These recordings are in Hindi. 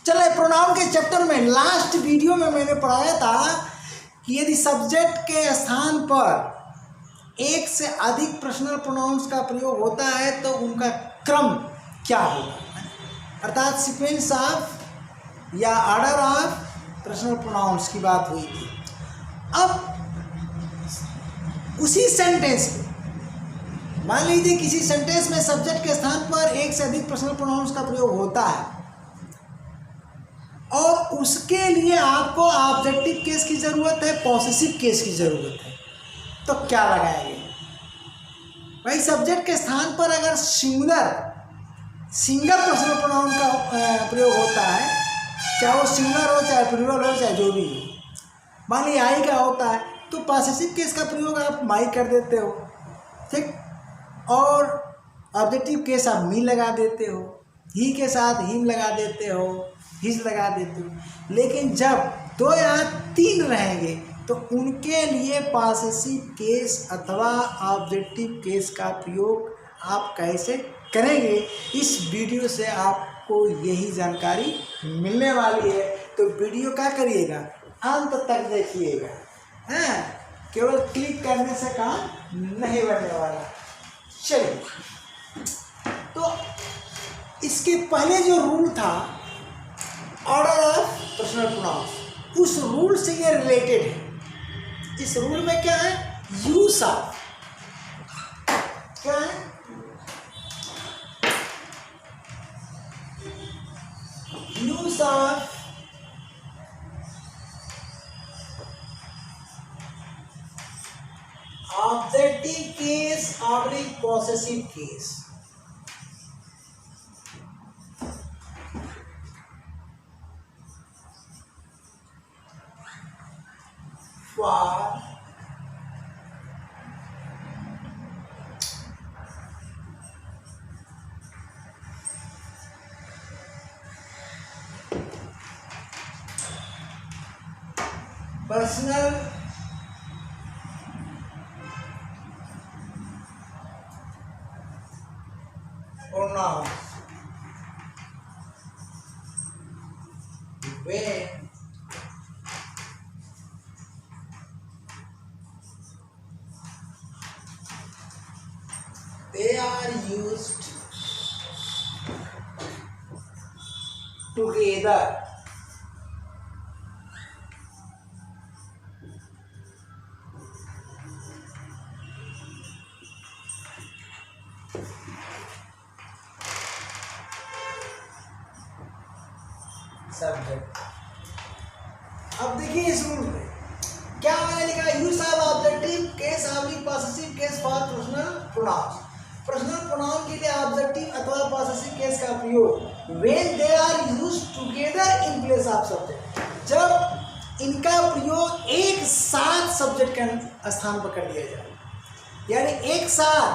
चले प्रोनाउन के चैप्टर में लास्ट वीडियो में मैंने पढ़ाया था कि यदि सब्जेक्ट के स्थान पर एक से अधिक पर्सनल प्रोनाउंस का प्रयोग होता है तो उनका क्रम क्या होगा, अर्थात सीक्वेंस ऑफ या ऑर्डर ऑफ पर्सनल प्रोनाउंस की बात हुई थी। अब उसी सेंटेंस में मान लीजिए किसी सेंटेंस में सब्जेक्ट के स्थान पर एक से अधिक पर्सनल प्रोनाउंस का प्रयोग होता है और उसके लिए आपको ऑब्जेक्टिव केस की ज़रूरत है, पॉसेसिव केस की ज़रूरत है, तो क्या लगाएंगे भाई? सब्जेक्ट के स्थान पर अगर सिंगल पर्सनल प्रोनाउन का प्रयोग होता है, चाहे वो सिंगुलर हो चाहे प्लूरल हो चाहे जो भी हो, मान लीजिए आई का होता है तो पॉसेसिव केस का प्रयोग आप माई कर देते हो, ठीक, और ऑब्जेक्टिव केस आप मी लगा देते हो, ही के साथ हिम लगा देते हो, हिज लगा देते हो। लेकिन जब 2 या 3 रहेंगे तो उनके लिए पॉसेसिव केस अथवा ऑब्जेक्टिव केस का प्रयोग आप कैसे करेंगे, इस वीडियो से आपको यही जानकारी मिलने वाली है। तो वीडियो क्या करिएगा, अंत तक देखिएगा, हैं, केवल क्लिक करने से काम नहीं बनने वाला। चलिए, तो इसके पहले जो रूल था ऑर्डर ऑफ पर्सनल प्रोनाउंस, उस रूल से ये रिलेटेड है। इस रूल में क्या है, यूज ऑफ, क्या है, यूज ऑफ ऑब्जेक्टिव केस और possessive case. For personal pronouns when they are used together subject. अब देखिए इस रूल में क्या मैंने लिखा, use of objective case oblique possessive case for personal pronouns. Personal pronoun के लिए ऑब्जेक्टिव अथवा पॉसेसिव केस का प्रयोग when they are used together in place of subject, जब इनका प्रयोग एक साथ सब्जेक्ट के स्थान पर कर दिया जाए, यानी एक साथ,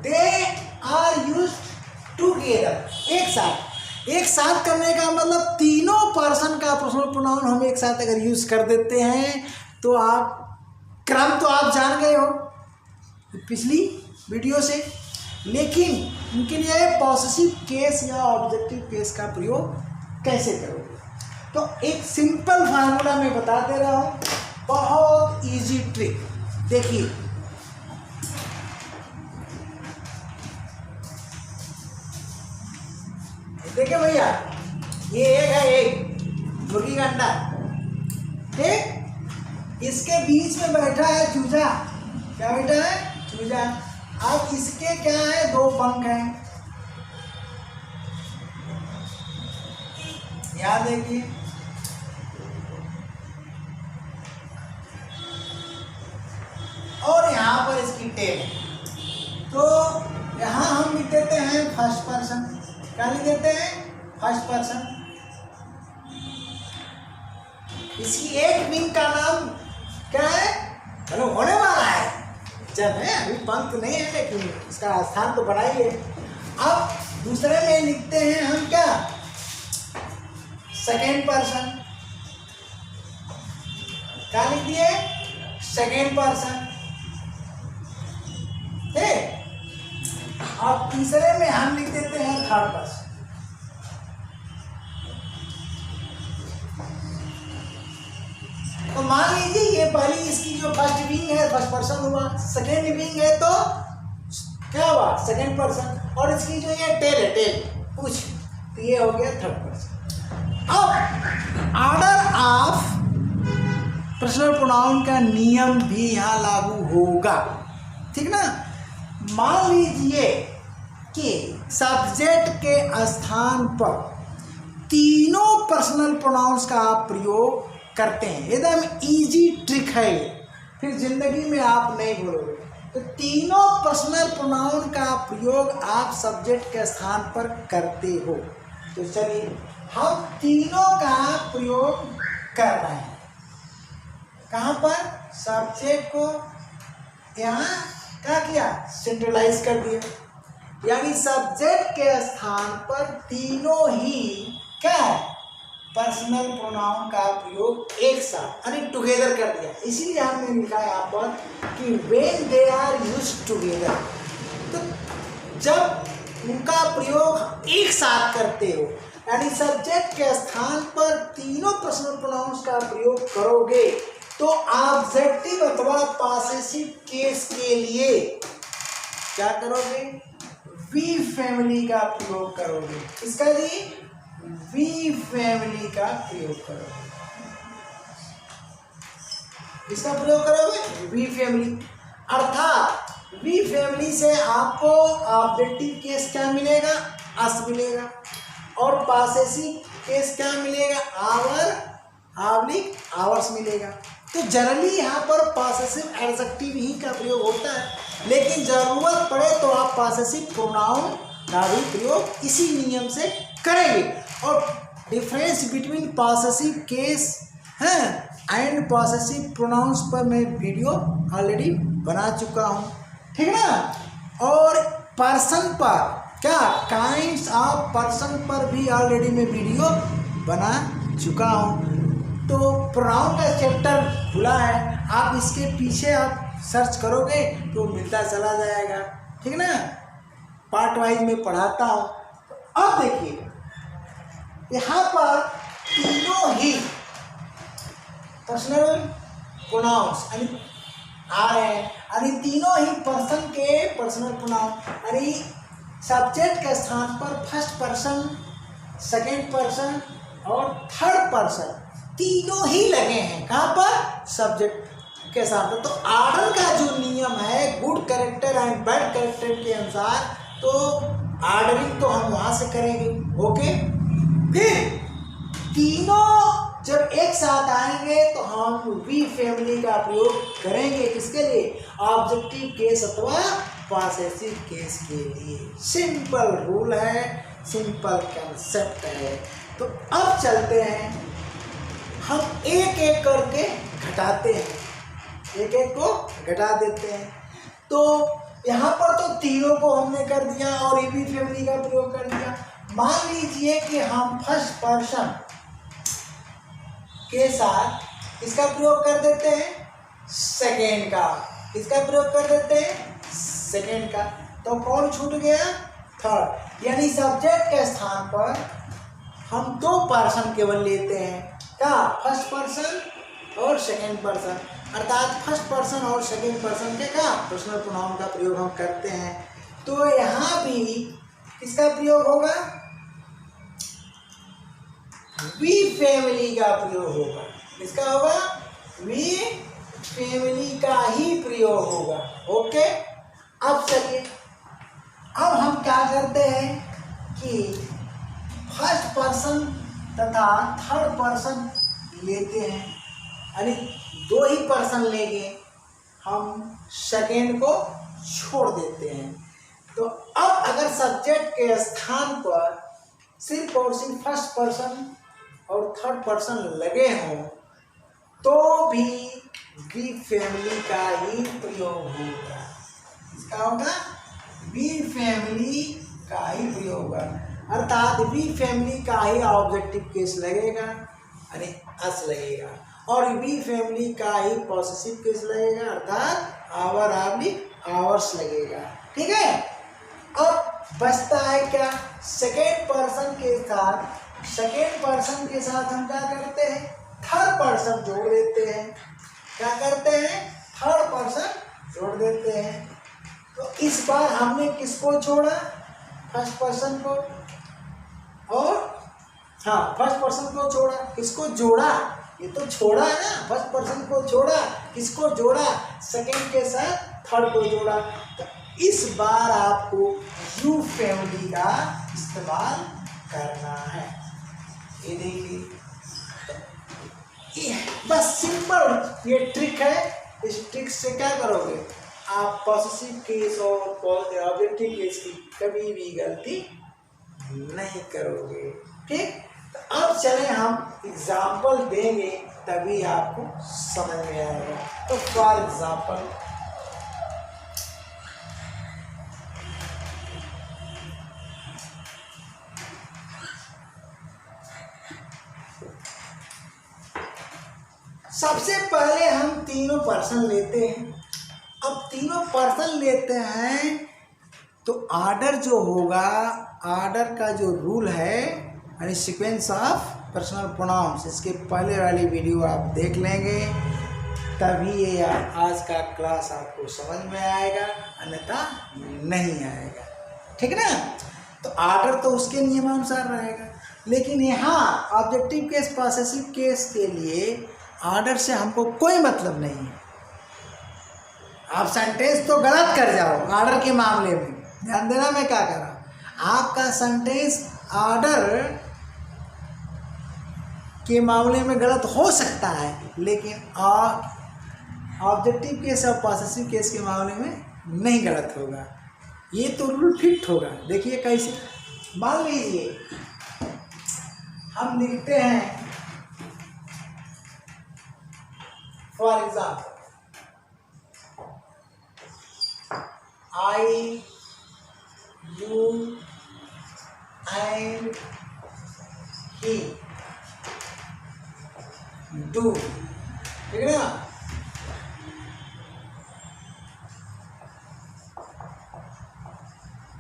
दे आर यूज्ड टुगेदर, एक साथ करने का मतलब तीनों पर्सन का पर्सनल प्रोनाउन हम एक साथ अगर यूज कर देते हैं तो आप क्रम तो आप जान गए हो पिछली वीडियो से, लेकिन उनके लिए पॉसेसिव केस या ऑब्जेक्टिव केस का प्रयोग कैसे करोगे। तो एक सिंपल फार्मूला मैं बता दे रहा हूँ, बहुत इजी ट्रिक। देखिए, देखिए भैया, ये एक मुर्गी का अंडा, ठीक, इसके बीच में बैठा है चूजा। क्या बैठा है? चूजा। अब इसके क्या है, 2 पंख हैं, याद देखिए, और यहाँ पर इसकी टेल है। तो यहाँ हम लिख देते हैं फर्स्ट पर्सन। क्या लिख देते हैं? First person. इसकी एक विंग का नाम क्या है? चलो होने वाला है, जब है अभी पंख नहीं है लेकिन इसका स्थान तो बनाइए। अब दूसरे में लिखते हैं हम क्या, सेकेंड पर्सन। क्या लिख दिए? Second person. ठीक, और तीसरे में हम लिख देते हैं थर्ड पर्सन। पहली इसकी जो फर्स्ट विंग है फर्स्ट पर्सन हुआ, सेकेंड विंग है तो क्या हुआ सेकेंड पर्सन, और इसकी जो ये टेल है टेल पूछ, तो ये हो गया थर्ड पर्सन। अब ऑर्डर ऑफ पर्सनल प्रोनाउन का नियम भी यहाँ लागू होगा, ठीक ना। मान लीजिए कि सब्जेक्ट के स्थान पर तीनों पर्सनल प्रोनाउंस का आप प्रयोग करते हैं, एकदम इजी ट्रिक है ये, फिर जिंदगी में आप नहीं भूलोगे। तो तीनों पर्सनल प्रोनाउन का प्रयोग आप सब्जेक्ट के स्थान पर करते हो। तो चलिए हम तीनों का प्रयोग कर रहे हैं, कहाँ पर, सब्जेक्ट को यहाँ क्या किया, सेंट्रलाइज कर दिया, यानी सब्जेक्ट के स्थान पर तीनों ही क्या है, पर्सनल प्रोनाउन का प्रयोग एक साथ यानी टुगेदर कर दिया। इसीलिए हमने लिखा है यहाँ पर कि when they are used together, तो जब उनका प्रयोग एक साथ करते हो, यानी सब्जेक्ट के स्थान पर तीनों पर्सनल प्रोनाउंस का प्रयोग करोगे तो ऑब्जेक्टिव अथवा पॉसेसिव केस के लिए क्या करोगे, वी फैमिली का प्रयोग करोगे। इसका जी वी फैमिली का प्रयोग करोगे, इसका प्रयोग करोगे वी फैमिली, अर्थात वी फैमिली से आपको ऑब्जेक्टिव केस क्या मिलेगा, अस मिलेगा, और पॉसेसिव केस क्या मिलेगा, आवर ऑब्लिक आवर्स मिलेगा। तो जनरली यहाँ पर पॉसेसिव एडजेक्टिव ही का प्रयोग होता है, लेकिन जरूरत पड़े तो आप पॉसेसिव प्रोनाउन का भी प्रयोग इसी नियम से करेंगे। और डिफरेंस बिटवीन पॉसेसिव केस है एंड पॉसेसिव प्रोनाउंस पर मैं वीडियो ऑलरेडी बना चुका हूँ, ठीक है ना। और पर्सन पर क्या, काइंड्स ऑफ पर्सन पर भी ऑलरेडी मैं वीडियो बना चुका हूँ। तो प्रोनाउन का चैप्टर खुला है, आप इसके पीछे आप सर्च करोगे तो मिलता चला जाएगा, ठीक ना। पार्ट वाइज में पढ़ाता हूँ। अब देखिए यहाँ पर तीनों ही पर्सनल प्रोनाउंस आ रहे हैं, यानी तीनों ही पर्सन के पर्सनल प्रोनाउन, यानी सब्जेक्ट के स्थान पर फर्स्ट पर्सन, सेकेंड पर्सन और थर्ड पर्सन तीनों ही लगे हैं, कहाँ पर, सब्जेक्ट के साथ। तो ऑर्डर का जो नियम है good character and bad character के अनुसार, तो ऑर्डरिंग तो हम वहाँ से करेंगे, ओके। फिर तीनों जब एक साथ आएंगे तो हम वी फैमिली का प्रयोग करेंगे, किसके लिए, ऑब्जेक्टिव केस अथवा पॉसेसिव केस के लिए। सिंपल रूल है, सिंपल कंसेप्ट है। तो अब चलते हैं, हम एक एक करके घटाते हैं, एक एक को घटा देते हैं। तो यहाँ पर तो तीनों को हमने कर दिया और वी फैमिली का प्रयोग कर दिया। मान लीजिए कि हम फर्स्ट पर्सन के साथ इसका प्रयोग कर देते हैं, सेकेंड का इसका प्रयोग कर देते हैं, सेकेंड का, तो कौन छूट गया, थर्ड। यानी सब्जेक्ट के स्थान पर हम दो पर्सन केवल लेते हैं, क्या, फर्स्ट पर्सन और सेकेंड पर्सन, अर्थात फर्स्ट पर्सन और सेकेंड पर्सन के क्या पर्सनल प्रोनाउन का प्रयोग हम करते हैं। तो यहाँ भी किसका प्रयोग होगा, वी फैमिली का प्रयोग होगा। किसका होगा, वी फैमिली का ही प्रयोग होगा, ओके। अब चलिए, अब हम क्या करते हैं कि फर्स्ट पर्सन तथा थर्ड पर्सन लेते हैं, यानी दो ही पर्सन लेंगे, हम सेकेंड को छोड़ देते हैं। तो अब अगर सब्जेक्ट के स्थान पर सिर्फ और सिर्फ फर्स्ट पर्सन और थर्ड पर्सन लगे हों तो भी वी फैमिली का ही प्रयोग होगा। इसका होगा वी फैमिली का ही प्रयोग होगा, अर्थात वी फैमिली का ही ऑब्जेक्टिव केस लगेगा, यानी अस लगेगा, और वी फैमिली का ही पॉसेसिव केस लगेगा, अर्थात आवर ऑब्लिक आवर्स लगेगा, ठीक है। अब बचता है क्या, सेकेंड पर्सन के साथ, सेकेंड पर्सन के साथ हम क्या करते हैं, थर्ड पर्सन जोड़ देते हैं, क्या करते हैं, थर्ड पर्सन जोड़ देते हैं। तो इस बार हमने किसको जोड़ा, फर्स्ट पर्सन को, और हाँ फर्स्ट पर्सन को जोड़ा, किसको जोड़ा, ये तो छोड़ा है ना, फर्स्ट पर्सन को जोड़ा, किसको जोड़ा, सेकंड के साथ थर्ड को जोड़ा। तो इस बार आपको यू फैमिली का इस्तेमाल करना है। ये देखिए, बस सिंपल ये ट्रिक है। इस ट्रिक से क्या करोगे, आप पॉसेसिव केस और ऑब्जेक्टिव केस की कभी भी गलती नहीं करोगे। ठीक, तो अब चले हम एग्जाम्पल देंगे, तभी आपको समझ में आएगा। तो फॉर एग्जाम्पल, सबसे पहले हम तीनों पर्सन लेते हैं। अब तीनों पर्सन लेते हैं तो ऑर्डर जो होगा, ऑर्डर का जो रूल है, यानी सीक्वेंस ऑफ पर्सनल प्रोनाउंस, इसके पहले वाली वीडियो आप देख लेंगे, तभी ये आज का क्लास आपको समझ में आएगा, अन्यथा नहीं आएगा। ठीक है ना। तो ऑर्डर तो उसके नियमानुसार रहेगा, लेकिन यहाँ ऑब्जेक्टिव केस, पॉसेसिव केस के लिए ऑर्डर से हमको कोई मतलब नहीं है। आप सेंटेंस तो गलत कर जाओ ऑर्डर के मामले में, ध्यान देना मैं क्या कर रहा हूँ। आपका सेंटेंस ऑर्डर के मामले में गलत हो सकता है, लेकिन ऑब्जेक्टिव केस और पॉसेसिव केस के मामले में नहीं गलत होगा। ये तो रूल फिट होगा। देखिए कैसे, मान लीजिए हम लिखते हैं for example, I, you and he do, ठीक है ना।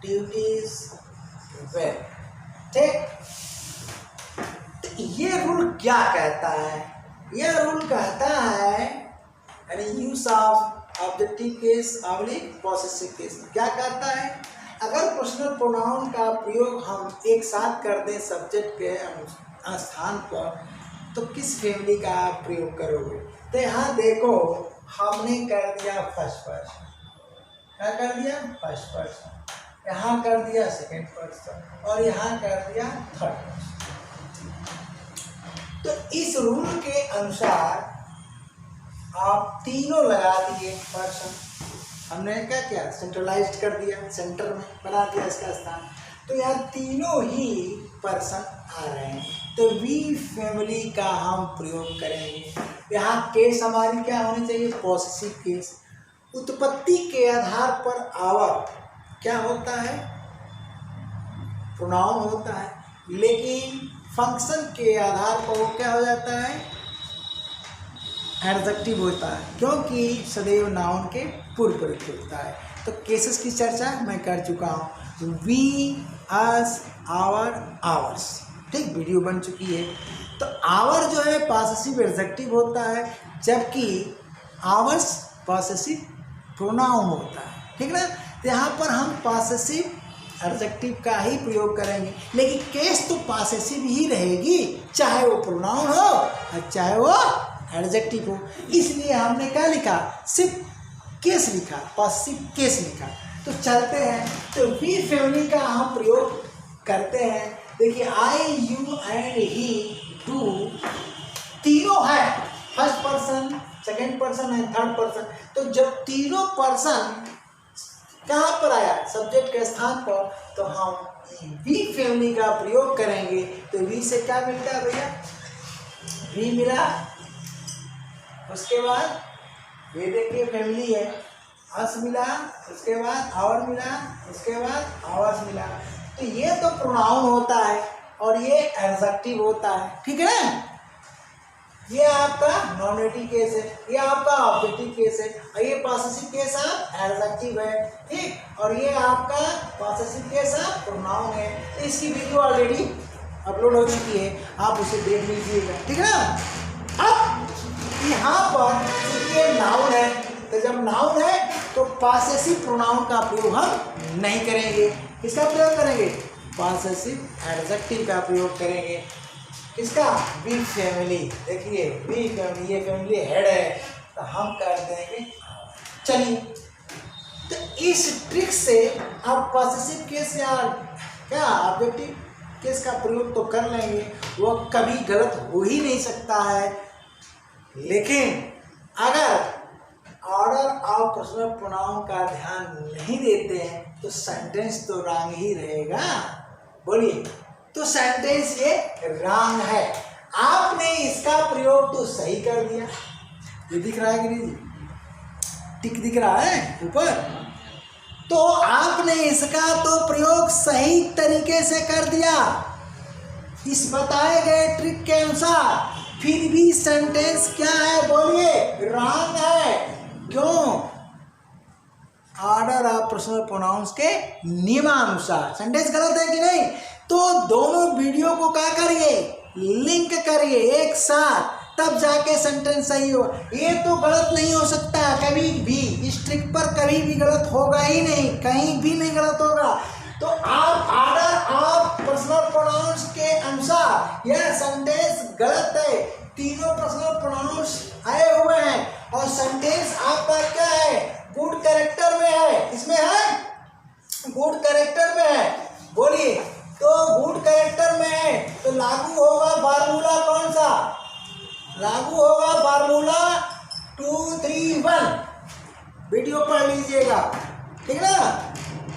ड्यूटीज वेल, ठीक। तो ये रूल क्या कहता है, यह रूल कहता है यानी use of objective case oblique possessive case क्या कहता है, अगर पर्सनल प्रोनाउन का प्रयोग हम एक साथ कर दें सब्जेक्ट के स्थान पर, तो किस फैमिली का आप प्रयोग करोगे। तो यहाँ देखो, हमने कर दिया फर्स्ट पर्सन, क्या कर दिया फर्स्ट पर्सन, यहाँ कर दिया सेकेंड पर्सन, और यहाँ कर दिया थर्ड पर्सन। तो इस रूल के अनुसार आप तीनों लगा दिए पर्सन, हमने क्या किया, सेंट्रलाइज्ड कर दिया, सेंटर में बना दिया इसका स्थान। तो यहाँ तीनों ही पर्सन आ रहे हैं, तो वी फैमिली का हम प्रयोग करेंगे। यहाँ केस हमारी क्या होनी चाहिए, पॉसेसिव केस। उत्पत्ति के आधार पर आवर क्या होता है, प्रोनाउन होता है, लेकिन फंक्शन के आधार पर वो क्या हो जाता है, एडजेक्टिव होता है, क्योंकि सदैव नाउन के पूर्व प्रयुक्त होता है। तो केसेस की चर्चा मैं कर चुका हूँ, वी, अस, आवर, आवर्स, ठीक, वीडियो बन चुकी है। तो आवर जो है पॉसेसिव एडजेक्टिव होता है, जबकि आवर्स पॉसेसिव प्रोनाउन होता है, ठीक ना। तो यहाँ पर हम पॉसेसिव एडजेक्टिव का ही प्रयोग करेंगे, लेकिन केस तो पॉसेसिव ही रहेगी, चाहे वो प्रोनाउन हो और चाहे वो एडजेक्टिव हो। इसलिए हमने क्या लिखा, सिर्फ केस लिखा, पॉसेसिव केस लिखा। तो चलते हैं, तो वी फैमिली का हम प्रयोग करते हैं। देखिए, आई, यू एंड ही डू तीनों है, first person, second person and third person. तो जब तीनों पर्सन कहाँ पर आया, सब्जेक्ट के स्थान पर, तो हम वी फैमिली का प्रयोग करेंगे। तो वी से क्या मिलता है भैया, वी मिला, उसके बाद ये देखिए फैमिली है, अस मिला, उसके बाद आवर मिला, उसके बाद आवर्स मिला। तो ये तो प्रोनाउन होता है और ये एडजेक्टिव होता है, ठीक है ना। ये आपका नॉमिनेटिव केस है, ये आपका ऑब्जेक्टिव केस है, और ये पॉसेसिव केस आप एडजेक्टिव है, ठीक। और ये आपका पॉसेसिव केस आप प्रोनाउन है। तो इसकी वीडियो ऑलरेडी अपलोड हो चुकी है, आप उसे देख लीजिएगा, ठीक है ना। अब यहाँ पर चूंकि ये नाउन है, तो जब नाउन है तो पॉसेसिव प्रोनाउन का प्रयोग हम नहीं करेंगे। किसका प्रयोग करेंगे? पॉसेसिव एडजेक्टिव का प्रयोग करेंगे। किसका? Be family. देखिए बी फैमिली, ये फैमिली हेड है, तो हम कर देंगे। चलिए, तो इस ट्रिक से आप पॉसेसिव केस या क्या ऑब्जेक्टिव केस का प्रयोग तो कर लेंगे, वो कभी गलत हो ही नहीं सकता है। लेकिन अगर ऑर्डर ऑफ पर्सनल प्रोनाउन का ध्यान नहीं देते हैं तो सेंटेंस तो रॉन्ग ही रहेगा। बोलिए, तो सेंटेंस ये रॉन्ग है। आपने इसका प्रयोग तो सही कर दिया। ये दिख रहा है गिरी जी, टिक दिख रहा है ऊपर, तो आपने इसका तो प्रयोग सही तरीके से कर दिया इस बताए गए ट्रिक के अनुसार। फिर भी सेंटेंस क्या है? बोलिए, रॉन्ग है। क्यों? ऑर्डर ऑफ पर्सनल प्रोनाउंस के नियमानुसार सेंटेंस गलत है कि नहीं? तो दोनों वीडियो को क्या करिए, लिंक करिए एक साथ, तब जाके सेंटेंस सही हो। ये तो गलत नहीं हो सकता कभी भी, इस ट्रिक पर कभी भी गलत होगा ही नहीं, कहीं भी नहीं गलत होगा। तो आप ऑर्डर ऑफ पर्सनल प्रोनाउंस के अनुसार यह सेंटेंस गलत है। तीनों पर्सनल प्रोनाउंस आए हुए हैं और सेंटेंस आपका क्या है? गुड कैरेक्टर में है। इसमें है गुड कैरेक्टर में है। बोलिए, तो गुड कैरेक्टर में है तो लागू होगा फार्मूला कौन सा? लागू होगा फार्मूला 2 3 1। वीडियो पढ़ लीजिएगा, ठीक ना,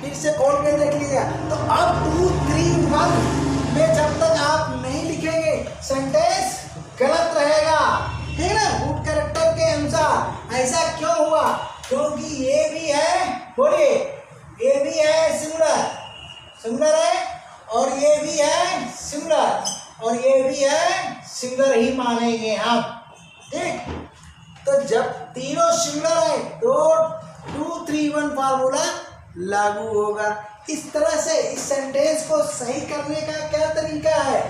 फिर से खोल के देख लीजिएगा। तो अब 2 3 1 में जब तक आप नहीं लिखेंगे सेंटेंस गलत रहेगा, ठीक ना, गुड कैरेक्टर के अनुसार। ऐसा क्यों हुआ? क्योंकि ये भी है, बोलिए, ये भी है सिंगुलर, सिंगुलर है, और ये भी है सिंगुलर, और ये भी है सिंगुलर ही मानेंगे हम, ठीक। तो जब तीनों सिंगुलर है तो 2 3 1 फार्मूला लागू होगा। इस तरह से इस सेंटेंस को सही करने का क्या तरीका है?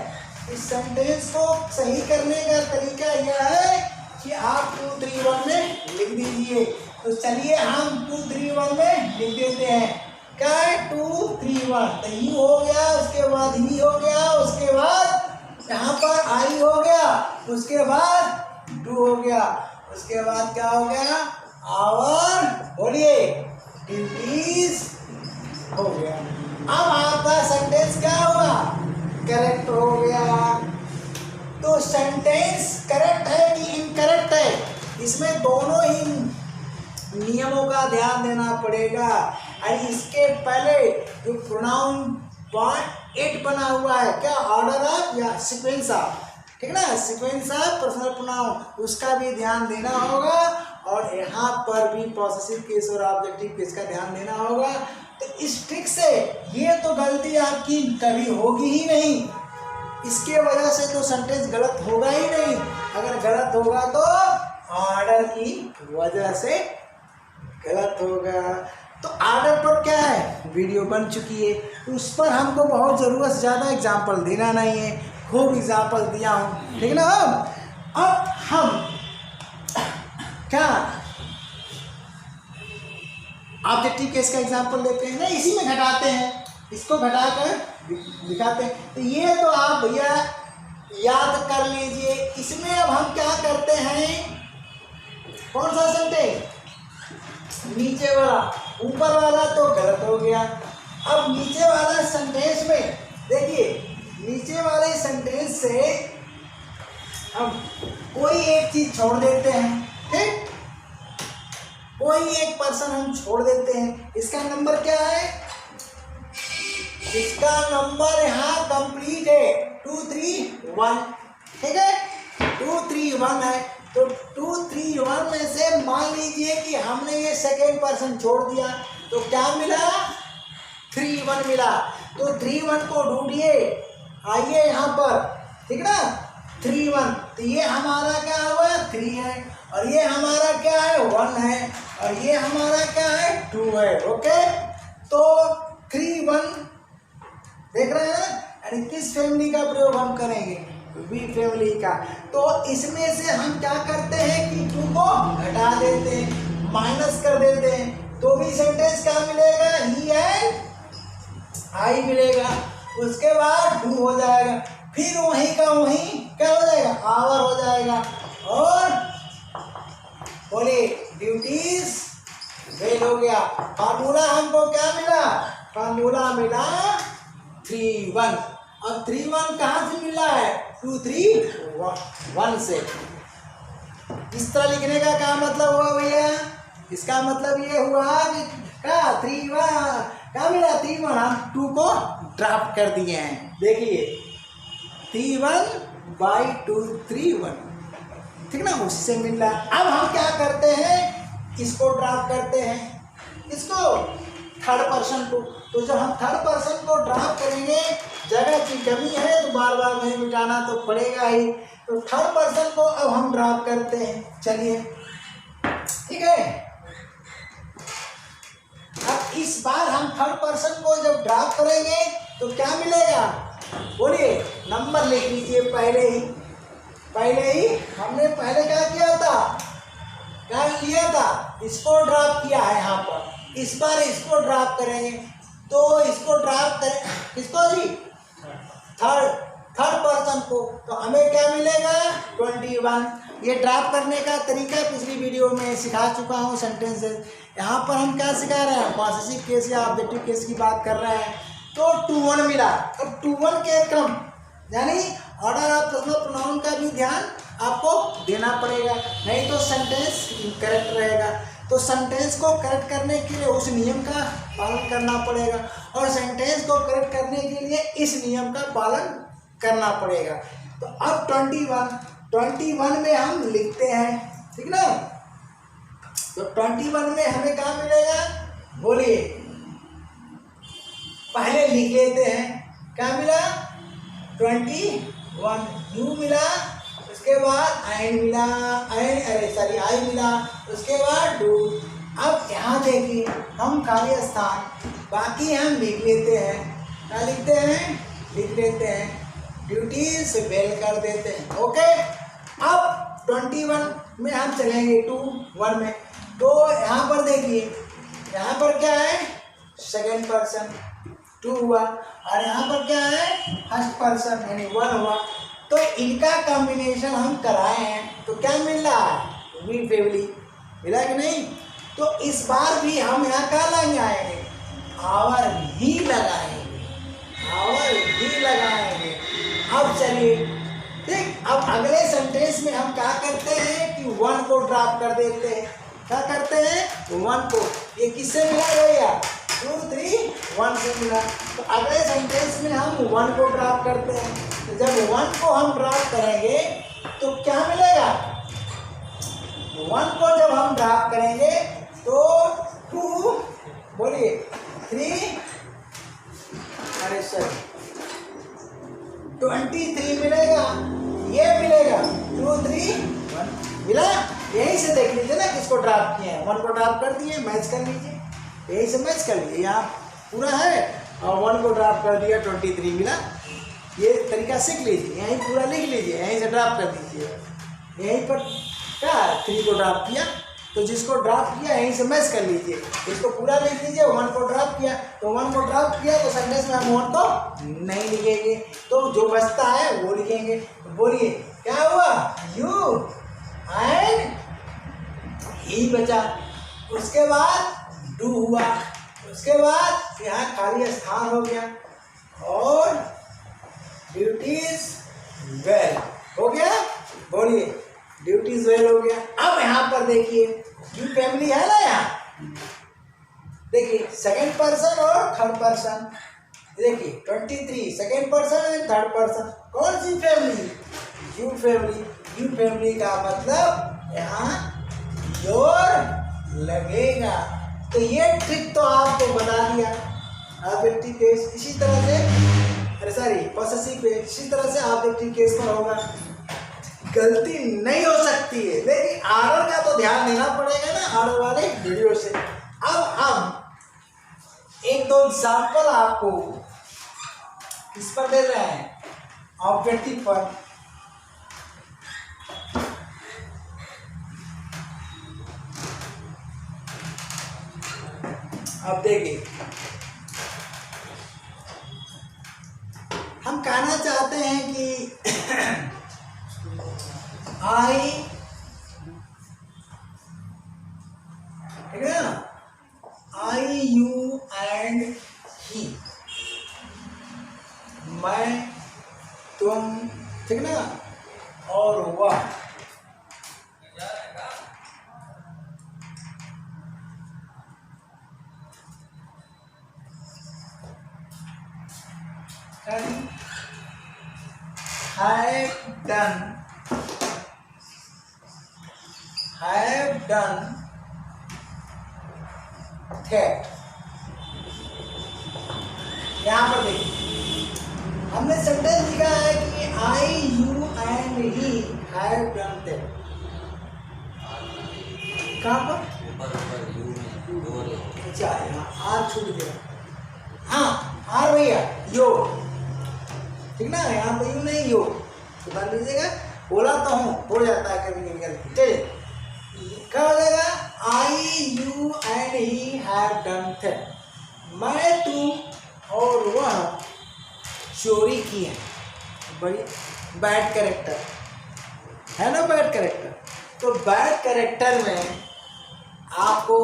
इस सेंटेंस को सही करने का तरीका यह है कि आप 2 3 1 में लिख दीजिए। तो चलिए हम 2 3 1 में लिख देते हैं। क्या है? 2 3 1, तो ही हो गया, उसके बाद ही हो गया, उसके बाद यहाँ पर आई हो गया, उसके बाद डू हो गया, उसके बाद क्या हो गया? आवर, बोलिए, ड्यूटीज हो गया। अब आपका सेंटेंस क्या हुआ? करेक्ट हो गया। तो सेंटेंस करेक्ट है कि इनकरेक्ट है, इसमें दोनों ही नियमों का ध्यान देना पड़ेगा। और इसके पहले जो प्रोनाउन पार्ट 8 बना हुआ है, क्या ऑर्डर ऑफ या सीक्वेंस ऑफ, ठीक ना, सीक्वेंस ऑफ पर्सनल प्रोनाउन, उसका भी ध्यान देना होगा। और यहाँ पर भी पॉसेसिव केस और ऑब्जेक्टिव केस का ध्यान देना होगा। तो इस ट्रिक से ये तो गलती आपकी कभी होगी ही नहीं, इसके वजह से तो सेंटेंस गलत होगा ही नहीं। अगर गलत होगा तो ऑर्डर की वजह से गलत होगा। तो ऑर्डर पर क्या है? वीडियो बन चुकी है, उस पर हमको बहुत ज़रूरत से ज़्यादा एग्जाम्पल देना नहीं है, खूब एग्जाम्पल दिया हूँ, ठीक ना। अब हम क्या ऑब्जेक्टिव केस का एग्जाम्पल लेते हैं ना, इसी में घटाते हैं, इसको घटाकर दिखाते हैं। तो ये तो आप भैया याद कर लीजिए। इसमें अब हम क्या करते हैं? कौन सा सेंटेंस? नीचे वाला, ऊपर वाला तो गलत हो गया। अब नीचे वाला सेंटेंस में देखिए, नीचे वाले सेंटेंस से हम कोई एक चीज छोड़ देते हैं, ठीक, कोई एक पर्सन हम छोड़ देते हैं। इसका नंबर क्या है? इसका नंबर यहाँ कंप्लीट है 2 3 1, ठीक है, 2 3 1 है। तो 2 3 1 में से मान लीजिए कि हमने ये सेकेंड पर्सन छोड़ दिया, तो क्या मिला? 3 1 मिला। तो 3 1 को ढूंढिए, आइए यहाँ पर, ठीक ना, 3 1, तो ये हमारा क्या हुआ? 3 है, और ये हमारा क्या है? 1 है, और ये हमारा क्या है? 2 है। ओके, तो 3 1 देख रहे हैं। और किस फैमिली का प्रयोग हम करेंगे? वी फैमिली का। तो इसमें से हम क्या करते हैं कि 2 को घटा देते हैं, माइनस कर देते हैं, तो भी सेंटेंस क्या मिलेगा, ही एंड आई मिलेगा। उसके बाद डू हो जाएगा, फिर वहीं का वहीं क्या हो जाएगा, आवर हो जाएगा। और बोले ड्यूटीज वेल हो गया। फार्मूला हमको क्या मिला, फार्मूला मिला 3-1। और 3-1 कहाँ से मिला है, 2-3-1 से। इस तरह लिखने का क्या मतलब हुआ भैया, इसका मतलब ये हुआ कि क्या 3-1 क्या मिला, 3-1 हम 2 को ड्राफ्ट कर दिए हैं। देखिए 3-1/2 3-1, ठीक ना, उससे मिल रहा है। अब हम क्या करते हैं, इसको ड्राफ्ट करते हैं, इसको थर्ड पर्सन को। तो जब हम थर्ड पर्सन को ड्राफ्ट करेंगे, जगह की कमी है तो बार बार नहीं मिटाना तो पड़ेगा ही। तो थर्ड पर्सन को अब हम ड्राफ्ट करते हैं, चलिए ठीक है। अब इस बार हम थर्ड पर्सन को जब ड्राफ्ट करेंगे तो क्या मिलेगा, बोलिए, नंबर लिख लीजिए। पहले ही हमने पहले क्या किया था, क्या लिया था, इसको ड्राफ्ट किया है यहाँ पर। इस बार इसको ड्राफ्ट करेंगे, तो इसको ड्राफ्ट करें किसको जी, थर्ड पर्सन को। तो हमें क्या मिलेगा, 21। ये ड्राफ्ट करने का तरीका पिछली वीडियो में सिखा चुका हूँ सेंटेंसेस। यहाँ पर हम क्या सिखा रहे हैं, पॉसेसिव केस या ऑब्जेक्टिव केस की बात कर रहे हैं। तो 21 मिला। अब 21 के क्रम यानी ऑर्डर ऑफ पर्सनल प्रोनाउन का भी ध्यान आपको देना पड़ेगा, नहीं तो सेंटेंस इनकरेक्ट रहेगा। तो सेंटेंस को करेक्ट करने के लिए उस नियम का पालन करना पड़ेगा, और सेंटेंस को करेक्ट करने के लिए इस नियम का पालन करना पड़ेगा। तो अब 21 में हम लिखते हैं, ठीक ना। तो 21 में हमें क्या मिलेगा, बोलिए, पहले लिख लेते हैं, क्या मिला, 21 यू मिला, उसके बाद एंड मिला, आई मिला, उसके बाद डू। अब यहाँ देखिए हम खाली स्थान बाकी हम लिख लेते हैं, क्या लिखते हैं, लिख लेते हैं, ड्यूटीज वेल कर देते हैं। ओके, अब 21 में हम चलेंगे 21 में। तो यहाँ पर देखिए, यहाँ पर क्या है, सेकेंड पर्सन 2 हुआ, और यहाँ पर क्या है, फर्स्ट पर्सन यानी 1 हुआ। तो इनका कॉम्बिनेशन हम कराए हैं, तो क्या मिल रहा है, वी फैमिली मिला कि नहीं। तो इस बार भी हम यहाँ क्या लगाएंगे, आवर ही लगाएंगे, आवर ही लगाएंगे। अब चलिए ठीक, अब अगले सेंटेंस में हम क्या करते हैं कि 1 को ड्रॉप कर देते हैं। क्या करते हैं, 1 को, ये किससे मिला भैया, 2 3 1 से मिला। तो अगले सेंटेंस में हम 1 को ड्रॉप करते हैं। तो जब 1 को हम ड्रॉप करेंगे तो क्या मिलेगा, 1 को जब हम ड्रॉप करेंगे तो 2, बोलिए 3, अरे सर 23 मिलेगा, ये मिलेगा 2 3 1 मिला। यहीं से देख लीजिए ना किसको ड्रॉप किए हैं, 1 को ड्रॉप कर दिए, मैच कर लीजिए, यहीं से मैच कर लीजिए, यहाँ पूरा है और 1 को ड्रॉप कर दिया 23 मिला। ये तरीका सीख लीजिए, यहीं पूरा लिख लीजिए, यहीं से ड्रॉप कर दीजिए, यहीं पर क्या 3 को ड्रॉप किया, तो जिसको ड्रॉप किया यहीं से मैच कर लीजिए, इसको पूरा लिख लीजिए। 1 को ड्रॉप किया तो 1 को ड्रॉप किया, तो सेंटेंस में हम 1 को नहीं लिखेंगे, तो जो बचता है वो लिखेंगे। तो बोलिए क्या हुआ, यू एंड ही बचा, उसके बाद डू हुआ, उसके बाद यहाँ खाली स्थान हो गया, और ड्यूटीज वेल हो गया, बोलिए ड्यूटीज वेल हो गया। अब यहाँ पर देखिए यू फैमिली है ना, यहाँ देखिए सेकेंड पर्सन और थर्ड पर्सन, देखिए 23 second person and third person, कौन सी family, you family. You family का मतलब यहाँ योर लगेगा। तो ये ट्रिक तो आपको बता दिया ऑब्जेक्टिव केस, इसी तरह से, अरे सॉरी पॉसेसिव केस, इसी तरह से ऑब्जेक्टिव केस पर होगा, गलती नहीं हो सकती है, लेकिन आरर का तो ध्यान देना पड़ेगा ना आरर वाले वीडियो से। अब हम 1-2 एग्जाम्पल आपको इस पर दे रहे हैं ऑब्जेक्टिव पर, अब देखिए, हम कहना चाहते हैं कि आई, ठीक है ना, आई, यू एंड ही, मैं, तुम, ठीक ना, और वह। have done that। यहाँ पर देखिए, हमने सेंटेंस लिखा है कि I, you and he have done that. कहाँ पर? अच्छा, यहाँ आर छूट गया। हाँ, आर भैया, यो, ठीक ना, यहाँ पर यू नहीं, यो सुधार लीजिएगा। बोला तो हूँ, हो जाता है कभी कभी गलती। चलिए, क्या हो जाएगा? I, you and he have done that. मैं, तुम और वह चोरी की है। बड़ी बैड कैरेक्टर है ना, बैड कैरेक्टर। तो बैड कैरेक्टर में आपको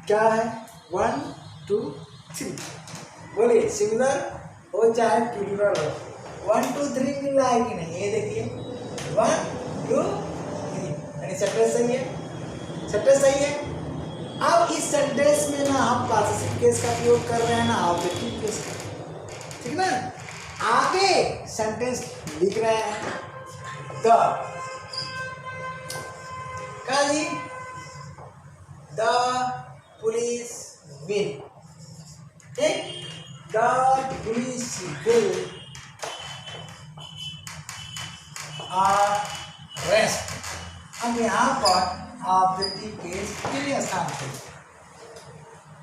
क्या है? 1 2 3 बोलिए, सिंगुलर हो चाहे प्लूरल हो। 1 2 3 मिल रहा है कि नहीं? ये देखिए, 1 2 3, सेंटेंस सही है, सेंटेंस सही है। अब इस सेंटेंस में ना हम पॉसेसिव केस का प्रयोग कर रहे हैं ना ऑब्जेक्टिव केस का, ठीक ना। आगे सेंटेंस लिख रहे हैं द, क्या जी? द पुलिस विल, ठीक, द पुलिस विल अरेस्ट। अब यहाँ पर ऑब्जेक्टिव केस के लिए स्थान पे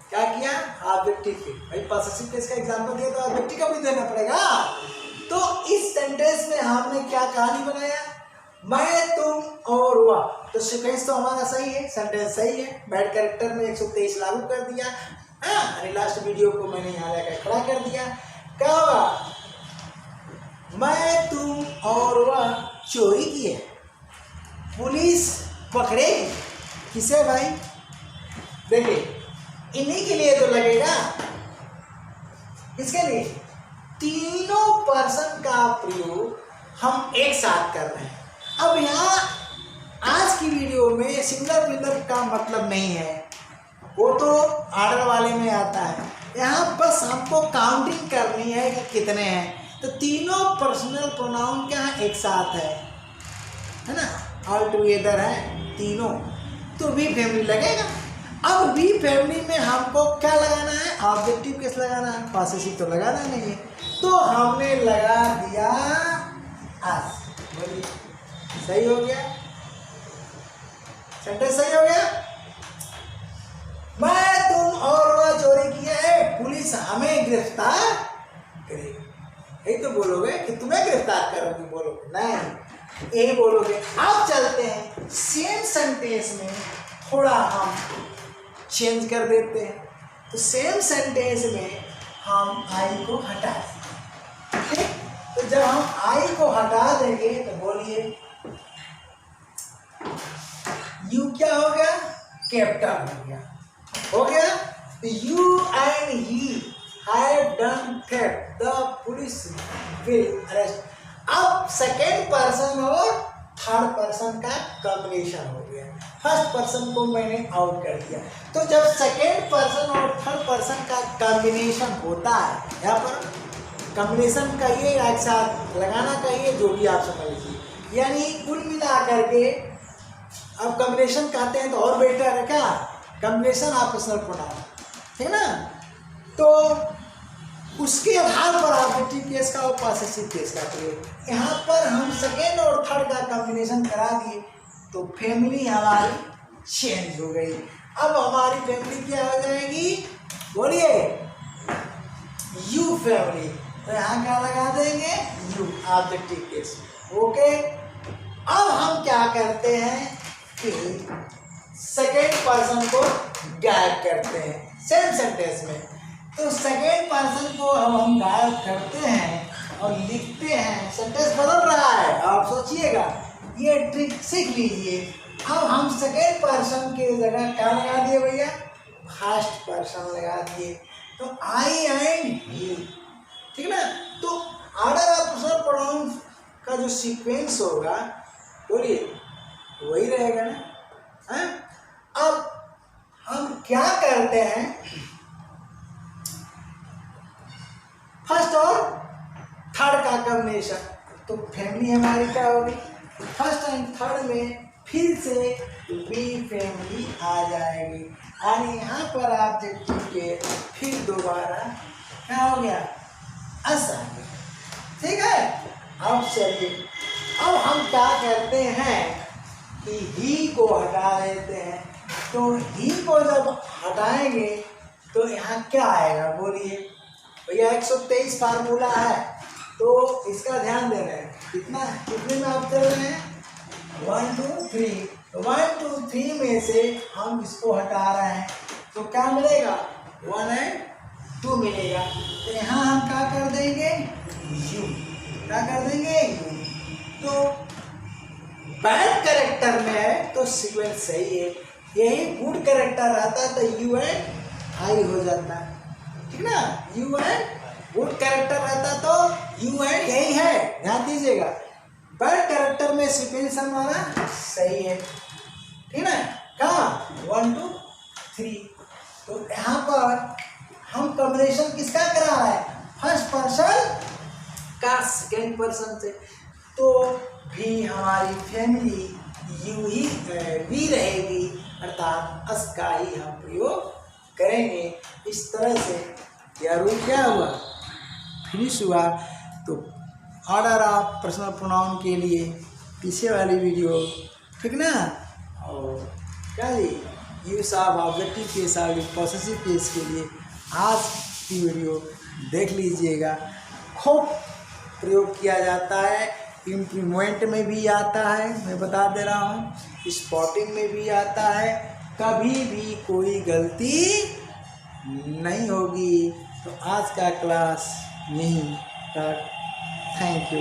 क्या किया? Objective case. भाई पॉसेसिव केस का एग्जांपल दिया तो ऑब्जेक्टिव का भी देना पड़ेगा। तो इस सेंटेंस में हमने क्या कहानी बनाया? मैं, तुम और वह। तो सीक्वेंस तो हमारा सही है, सेंटेंस सही है। बैड कैरेक्टर में 123 लागू कर दिया। हाँ, लास्ट वीडियो को मैंने यहाँ लेकर खड़ा कर दिया। क्या होगा? मैं, तुम और वह चोरी की है, पुलिस पकड़ेगी। किसे भाई? देखिए, इन्हीं के लिए तो लगेगा। किसके लिए? तीनों पर्सन का प्रयोग हम एक साथ कर रहे हैं। अब यहाँ आज की वीडियो में सिंगुलर प्लूरल का मतलब नहीं है, वो तो ऑर्डर वाले में आता है। यहाँ बस हमको काउंटिंग करनी है कि कितने हैं। तो तीनों पर्सनल प्रोनाउन क्या है? एक साथ है ना, ऑल टुगेदर है तीनों। तो वी फैमिली लगेगा। अब वी फैमिली में हमको क्या लगाना है? ऑब्जेक्टिव केस लगाना है, पॉसेसिव तो लगाना नहीं है। तो हमने लगा दिया आस। बोलिए, सही हो गया? सेंटेंस सही हो गया? मैं, तुम और वह चोरी किया है, पुलिस हमें गिरफ्तार करेगी। यही तो बोलोगे कि तुम्हें गिरफ्तार करोगी, बोलोगे नहीं, यही बोलोगे। अब चलते हैं सेम सेंटेंस में, थोड़ा हम चेंज कर देते हैं। तो सेम सेंटेंस में हम आई को हटा देंगे, ठीक। तो जब हम आई को हटा देंगे तो बोलिए, यू क्या हो गया? कैपिटल हो गया, हो गया। You and he have done theft, the police will arrest। अब सेकेंड पर्सन और थर्ड पर्सन का कॉम्बिनेशन हो गया। फर्स्ट पर्सन को मैंने आउट कर दिया। तो जब सेकेंड पर्सन और थर्ड पर्सन का कॉम्बिनेशन होता है, यहाँ पर कॉम्बिनेशन कहिए या एक साथ लगाना कहिए, जो भी आप समझ लीजिए। यानी कुल मिला करके अब कॉम्बिनेशन कहते हैं तो और बेटर है क्या? कॉम्बिनेशन आप पर्सनल प्रोनाउन, ठीक ना। तो उसके आधार पर ऑब्जेक्टिव केस का और पॉसेसिव केस का प्रयोग। यहाँ पर हम सेकेंड और थर्ड का कॉम्बिनेशन करा दिए तो फैमिली हमारी चेंज हो गई। अब हमारी फैमिली क्या हो जाएगी? बोलिए, यू फैमिली। तो यहाँ क्या लगा देंगे? You, objective case. ओके। अब हम क्या करते हैं कि सेकेंड पर्सन को गायब करते हैं। सेम सेंटेंस में। तो सेकेंड पर्सन को अब हम गायब करते हैं और लिखते हैं, सेंटेंस बदल रहा है। आप सोचिएगा, ये ट्रिक सीख लीजिए। अब हम सेकेंड पर्सन के जगह क्या लगा दिए भैया, फर्स्ट पर्सन लगा दिए। तो आई एंड ही, ठीक ना। तो ऑर्डर ऑफ पर्सनल प्रोनाउन का जो सीक्वेंस होगा, बोलिए, वही रहेगा ना। है? अब हम क्या करते हैं, फर्स्ट और थर्ड का कॉम्बिनेशन। तो फैमिली हमारी क्या होगी, फर्स्ट एंड थर्ड में फिर से वी फैमिली आ जाएगी। और यहाँ पर ऑब्जेक्टिव के फिर दोबारा क्या हो गया, अस आ गया। ठीक है। अब चलिए, अब हम क्या करते हैं कि ही को हटा देते हैं। तो ही को जब हटाएंगे तो यहाँ क्या आएगा, बोलिए भैया। 123 फार्मूला है, तो इसका ध्यान देना है। कितने में आप चल रहे हैं, 1 2 3। 1 2 3 में से हम इसको हटा रहे हैं तो क्या मिलेगा, 1 एंड 2 मिलेगा। तो यहाँ हम क्या कर देंगे, यू, क्या कर देंगे, यू। तो बैड कैरेक्टर में है तो सीक्वेंस सही है। यही गुड कैरेक्टर रहता तो यू एंड आई हो जाता, ठीक ना। यू एंड गुड कैरेक्टर रहता तो यू एंड यही है, ध्यान दीजिएगा। बैड कैरेक्टर में सीक्वेंस हमारा सही है, ठीक ना। कहाँ, 1 2 3। तो यहाँ पर हम कॉम्बिनेशन किसका करा रहा है, फर्स्ट पर्सन का सेकेंड पर्सन से। तो भी हमारी फैमिली यू ही भी रहेगी, अर्थात अस का ही हम प्रयोग करेंगे। इस तरह से यह रूल क्या हुआ, फिनिश हुआ। तो ऑर्डर ऑफ पर्सनल प्रोनाउन के लिए पीछे वाली वीडियो, ठीक ना। और क्या जी, यूज ऑफ ऑब्जेक्टिव केस और पॉसेसिव केस के लिए आज की वीडियो देख लीजिएगा। खूब प्रयोग किया जाता है, इम्प्लीमेंट में भी आता है, मैं बता दे रहा हूँ, स्पॉटिंग में भी आता है। कभी भी कोई गलती नहीं होगी। तो आज का क्लास यहीं तक, थैंक यू।